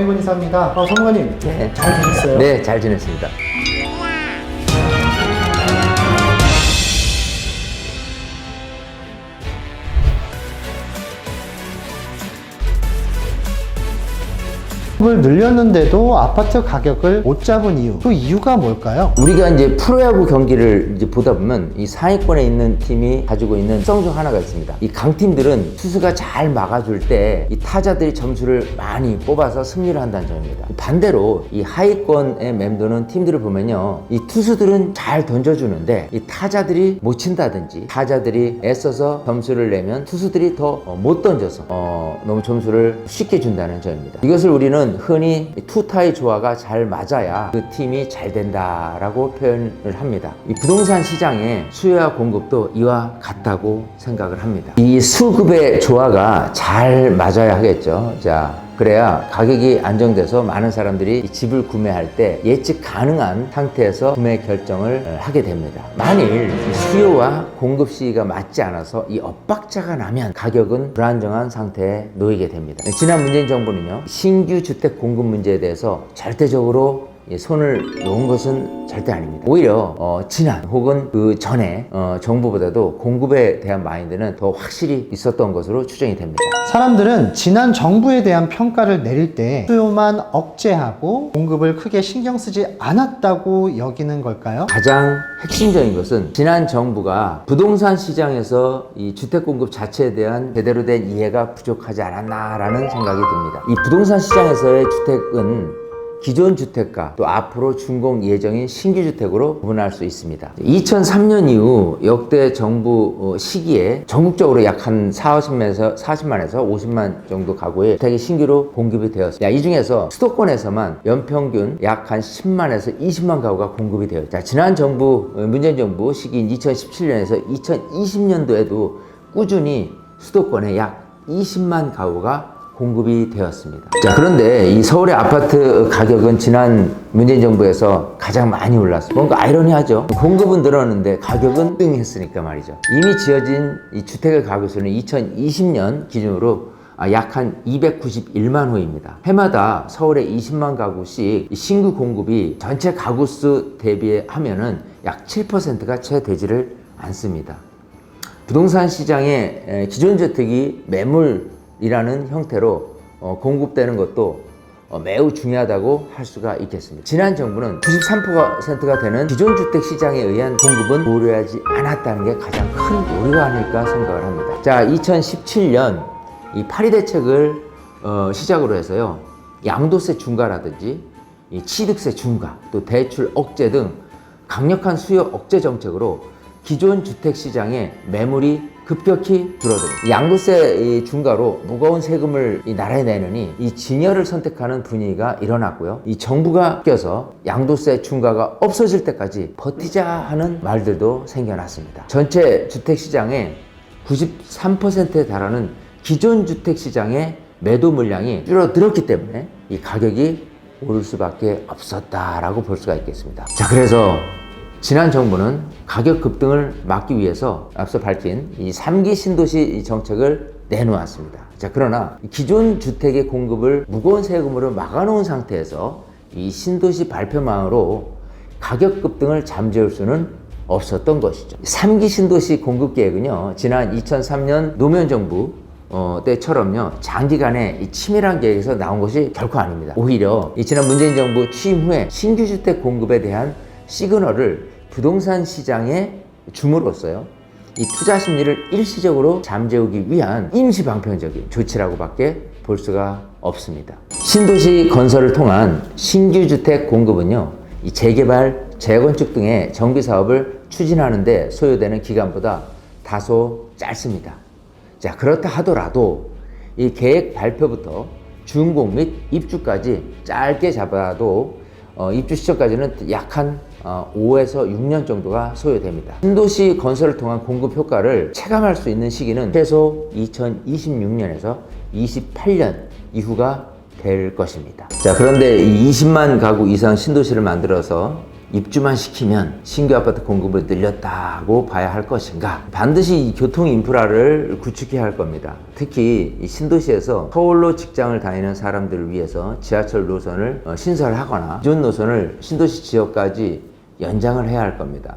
정일곤 이사입니다. 전문가님, 네. 잘 지냈어요? 네, 잘 지냈습니다. 을 늘렸는데도 아파트 가격을 못 잡은 이유, 그 이유가 뭘까요? 우리가 이제 프로야구 경기를 이제 보다 보면 이 상위권에 있는 팀이 가지고 있는 특성 중 하나가 있습니다. 이 강팀들은 투수가 잘 막아줄 때 이 타자들이 점수를 많이 뽑아서 승리를 한다는 점입니다. 반대로 이 하위권에 맴도는 팀들을 보면요, 이 투수들은 잘 던져주는데 이 타자들이 못 친다든지 타자들이 애써서 점수를 내면 투수들이 더 못 던져서 너무 점수를 쉽게 준다는 점입니다. 이것을 우리는 흔히 투타의 조화가 잘 맞아야 그 팀이 잘 된다라고 표현을 합니다. 이 부동산 시장의 수요와 공급도 이와 같다고 생각을 합니다. 이 수급의 조화가 잘 맞아야 하겠죠. 자, 그래야 가격이 안정돼서 많은 사람들이 이 집을 구매할 때 예측 가능한 상태에서 구매 결정을 하게 됩니다. 만일 수요와 공급 시기가 맞지 않아서 이 엇박자가 나면 가격은 불안정한 상태에 놓이게 됩니다. 지난 문재인 정부는요, 신규 주택 공급 문제에 대해서 절대적으로 손을 놓은 것은 절대 아닙니다. 오히려 지난 혹은 그 전에 정부보다도 공급에 대한 마인드는 더 확실히 있었던 것으로 추정이 됩니다. 사람들은 지난 정부에 대한 평가를 내릴 때 수요만 억제하고 공급을 크게 신경 쓰지 않았다고 여기는 걸까요? 가장 핵심적인 것은 지난 정부가 부동산 시장에서 이 주택 공급 자체에 대한 제대로 된 이해가 부족하지 않았나라는 생각이 듭니다. 이 부동산 시장에서의 주택은 기존 주택과 또 앞으로 준공 예정인 신규 주택으로 구분할 수 있습니다. 2003년 이후 역대 정부 시기에 전국적으로 약 한 40만에서 50만 정도 가구의 주택이 신규로 공급이 되었습니다. 이 중에서 수도권에서만 연평균 약 한 10만에서 20만 가구가 공급이 되었죠. 자, 지난 정부, 문재인 정부 시기인 2017년에서 2020년도에도 꾸준히 수도권에 약 20만 가구가 공급이 되었습니다. 자, 그런데 이 서울의 아파트 가격은 지난 문재인 정부에서 가장 많이 올랐습니다. 뭔가 아이러니하죠. 공급은 늘었는데 가격은 띵했으니까 말이죠. 이미 지어진 이 주택의 가구 수는 2020년 기준으로 약 한 291만 호입니다. 해마다 서울에 20만 가구씩 신규 공급이 전체 가구 수 대비하면은 약 7%가 채 되지를 않습니다. 부동산 시장의 기존 주택이 매물이라는 형태로 공급되는 것도 매우 중요하다고 할 수가 있겠습니다. 지난 정부는 93%가 되는 기존 주택 시장에 의한 공급은 고려하지 않았다는 게 가장 큰 오류가 아닐까 생각을 합니다. 자, 2017년 이 파리 대책을 시작으로 해서요, 양도세 중과라든지 이 취득세 중과, 또 대출 억제 등 강력한 수요 억제 정책으로 기존 주택 시장의 매물이 급격히 줄어듭니다. 양도세 중과로 무거운 세금을 이 나라에 내느니 이 진여를 선택하는 분위기가 일어났고요. 이 정부가 껴서 양도세 중과가 없어질 때까지 버티자 하는 말들도 생겨났습니다. 전체 주택 시장의 93%에 달하는 기존 주택 시장의 매도 물량이 줄어들었기 때문에 이 가격이 오를 수밖에 없었다라고 볼 수가 있겠습니다. 자, 그래서 지난 정부는 가격 급등을 막기 위해서 앞서 밝힌 이 3기 신도시 정책을 내놓았습니다. 자, 그러나 기존 주택의 공급을 무거운 세금으로 막아놓은 상태에서 이 신도시 발표망으로 가격 급등을 잠재울 수는 없었던 것이죠. 3기 신도시 공급 계획은요, 지난 2003년 노무현 정부 때처럼요, 장기간의 이 치밀한 계획에서 나온 것이 결코 아닙니다. 오히려 지난 문재인 정부 취임 후에 신규 주택 공급에 대한 시그널을 부동산 시장에 줌으로써요, 이 투자 심리를 일시적으로 잠재우기 위한 임시 방편적인 조치라고 밖에 볼 수가 없습니다. 신도시 건설을 통한 신규 주택 공급은요, 이 재개발, 재건축 등의 정비 사업을 추진하는 데 소요되는 기간보다 다소 짧습니다. 자, 그렇다 하더라도 이 계획 발표부터 준공 및 입주까지 짧게 잡아도 입주 시점까지는 약 한 5에서 6년 정도가 소요됩니다. 신도시 건설을 통한 공급 효과를 체감할 수 있는 시기는 최소 2026년에서 28년 이후가 될 것입니다. 자, 그런데 이 20만 가구 이상 신도시를 만들어서 입주만 시키면 신규 아파트 공급을 늘렸다고 봐야 할 것인가? 반드시 이 교통 인프라를 구축해야 할 겁니다. 특히 이 신도시에서 서울로 직장을 다니는 사람들을 위해서 지하철 노선을 신설하거나 기존 노선을 신도시 지역까지 연장을 해야 할 겁니다.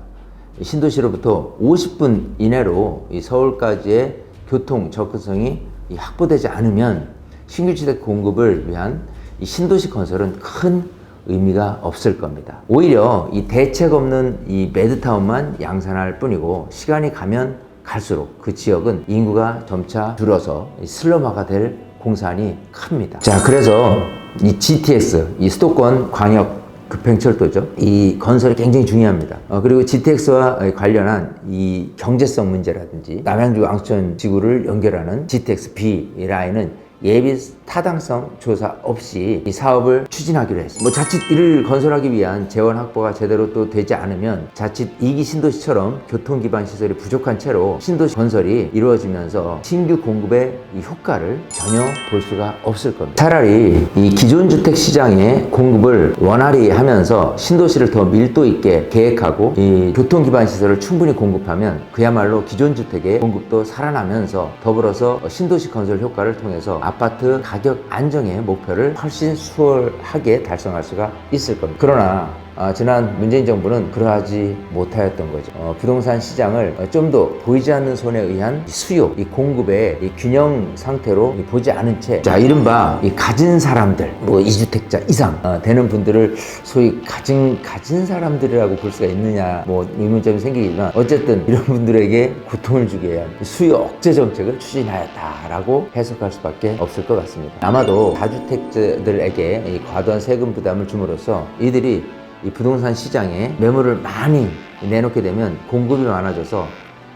신도시로부터 50분 이내로 이 서울까지의 교통 접근성이 확보되지 않으면 신규 주택 공급을 위한 이 신도시 건설은 큰 의미가 없을 겁니다. 오히려 이 대책 없는 이 매드타운만 양산할 뿐이고 시간이 가면 갈수록 그 지역은 인구가 점차 줄어서 슬럼화가 될 공산이 큽니다. 자, 그래서 이 GTX, 이 수도권 광역 급행철도죠. 이 건설이 굉장히 중요합니다. 그리고 GTX와 관련한 이 경제성 문제라든지 남양주 앙천 지구를 연결하는 GTX B 라인은 예비 타당성 조사 없이 이 사업을 추진하기로 했습니다. 자칫 이를 건설하기 위한 재원 확보가 제대로 또 되지 않으면 자칫 2기 신도시처럼 교통 기반 시설이 부족한 채로 신도시 건설이 이루어지면서 신규 공급의 이 효과를 전혀 볼 수가 없을 겁니다. 차라리 이 기존 주택 시장의 공급을 원활히 하면서 신도시를 더 밀도 있게 계획하고 이 교통 기반 시설을 충분히 공급하면 그야말로 기존 주택의 공급도 살아나면서 더불어서 신도시 건설 효과를 통해서 아파트 가격 안정의 목표를 훨씬 수월하게 달성할 수가 있을 겁니다. 그러나 지난 문재인 정부는 그러하지 못하였던 거죠. 부동산 시장을 좀 더 보이지 않는 손에 의한 수요, 이 공급의 이 균형 상태로 보지 않은 채, 자, 이른바 이 가진 사람들, 뭐 2주택자 이상 되는 분들을 소위 가진 사람들이라고 볼 수가 있느냐, 뭐 의문점이 생기지만 어쨌든 이런 분들에게 고통을 주기 위한 수요 억제 정책을 추진하였다라고 해석할 수밖에 없을 것 같습니다. 아마도 다주택자들에게 이 과도한 세금 부담을 줌으로써 이들이 이 부동산 시장에 매물을 많이 내놓게 되면 공급이 많아져서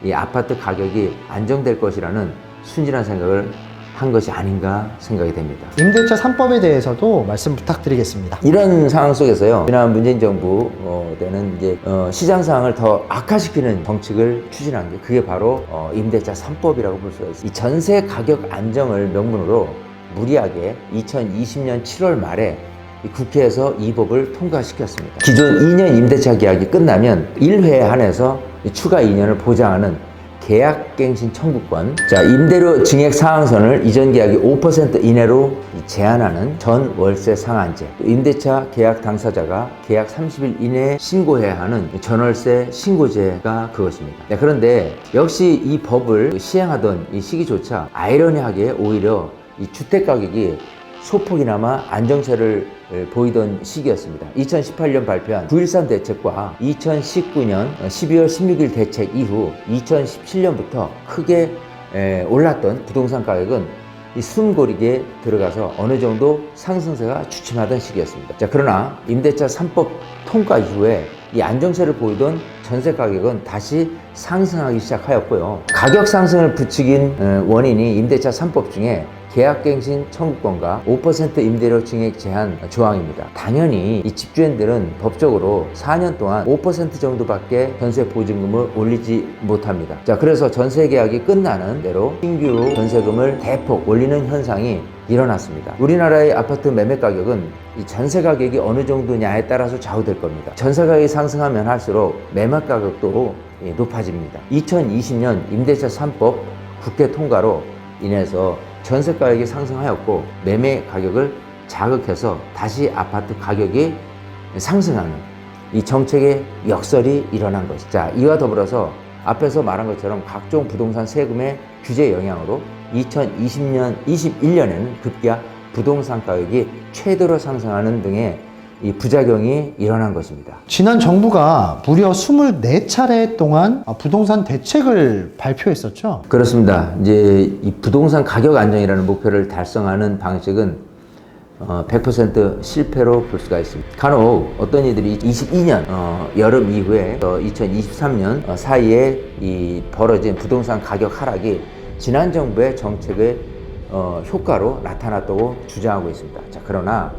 이 아파트 가격이 안정될 것이라는 순진한 생각을 한 것이 아닌가 생각이 됩니다. 임대차 3법에 대해서도 말씀 부탁드리겠습니다. 이런 상황 속에서요, 지난 문재인 정부 때는 이제 시장 상황을 더 악화시키는 정책을 추진한 게 그게 바로 임대차 3법이라고 볼 수가 있습니다. 이 전세 가격 안정을 명분으로 무리하게 2020년 7월 말에 국회에서 이 법을 통과시켰습니다. 기존 2년 임대차 계약이 끝나면 1회에 한해서 추가 2년을 보장하는 계약갱신 청구권, 자, 임대료 증액 상한선을 이전 계약이 5% 이내로 제한하는 전 월세 상한제, 임대차 계약 당사자가 계약 30일 이내에 신고해야 하는 전월세 신고제가 그것입니다. 네, 그런데 역시 이 법을 시행하던 이 시기조차 아이러니하게 오히려 이 주택 가격이 소폭이나마 안정세를 보이던 시기였습니다. 2018년 발표한 9.13 대책과 2019년 12월 16일 대책 이후 2017년부터 크게 올랐던 부동산 가격은 이 숨고르기에 들어가서 어느 정도 상승세가 주춤하던 시기였습니다. 자, 그러나 임대차 3법 통과 이후에 이 안정세를 보이던 전세 가격은 다시 상승하기 시작하였고요. 가격 상승을 부추긴 원인이 임대차 3법 중에 계약갱신 청구권과 5% 임대료 증액 제한 조항입니다. 당연히 이 집주인들은 법적으로 4년 동안 5% 정도밖에 전세 보증금을 올리지 못합니다. 자, 그래서 전세 계약이 끝나는 대로 신규 전세금을 대폭 올리는 현상이 일어났습니다. 우리나라의 아파트 매매 가격은 이 전세 가격이 어느 정도냐에 따라서 좌우될 겁니다. 전세 가격이 상승하면 할수록 매매 가격도 높아집니다. 2020년 임대차 3법 국회 통과로 인해서 전세 가격이 상승하였고 매매 가격을 자극해서 다시 아파트 가격이 상승하는 이 정책의 역설이 일어난 것이죠. 자, 이와 더불어서 앞에서 말한 것처럼 각종 부동산 세금의 규제 영향으로 2020년, 21년에는 급기야 부동산 가격이 최대로 상승하는 등의 이 부작용이 일어난 것입니다. 지난 정부가 무려 24차례 동안 부동산 대책을 발표했었죠. 그렇습니다. 이제 이 부동산 가격 안정이라는 목표를 달성하는 방식은 100% 실패로 볼 수가 있습니다. 간혹 어떤 이들이 22년 여름 이후에 2023년 사이에 이 벌어진 부동산 가격 하락이 지난 정부의 정책의 효과로 나타났다고 주장하고 있습니다. 자, 그러나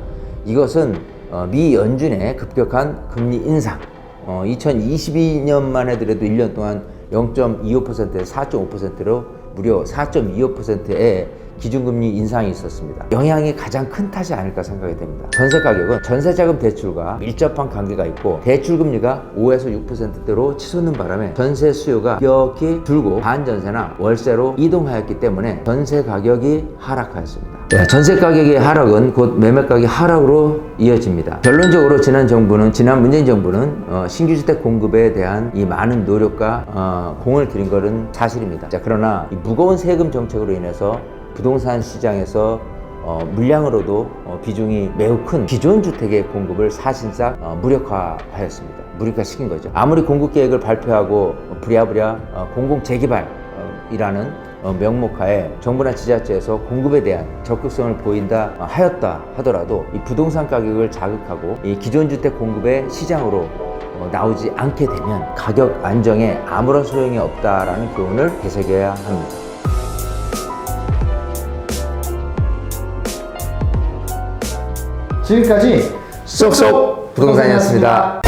이것은 미 연준의 급격한 금리 인상, 2022년만 해더라도 1년 동안 0.25%에서 4.5%로 무려 4.25%의 기준금리 인상이 있었습니다. 영향이 가장 큰 탓이 아닐까 생각이 됩니다. 전세 가격은 전세자금 대출과 밀접한 관계가 있고 대출금리가 5에서 6%대로 치솟는 바람에 전세 수요가 급격히 줄고 반전세나 월세로 이동하였기 때문에 전세 가격이 하락하였습니다. 전세 가격의 하락은 곧 매매 가격의 하락으로 이어집니다. 결론적으로 지난 문재인 정부는 신규 주택 공급에 대한 이 많은 노력과 공을 들인 것은 사실입니다. 그러나 이 무거운 세금 정책으로 인해서 부동산 시장에서 물량으로도 비중이 매우 큰 기존 주택의 공급을 사실상 무력화하였습니다. 무력화시킨 거죠. 아무리 공급 계획을 발표하고 부랴부랴 공공 재개발이라는 명목하에 정부나 지자체에서 공급에 대한 적극성을 보인다 하였다 하더라도 이 부동산 가격을 자극하고 이 기존 주택 공급의 시장으로 나오지 않게 되면 가격 안정에 아무런 소용이 없다라는 교훈을 되새겨야 합니다. 지금까지 쏙쏙 부동산이었습니다.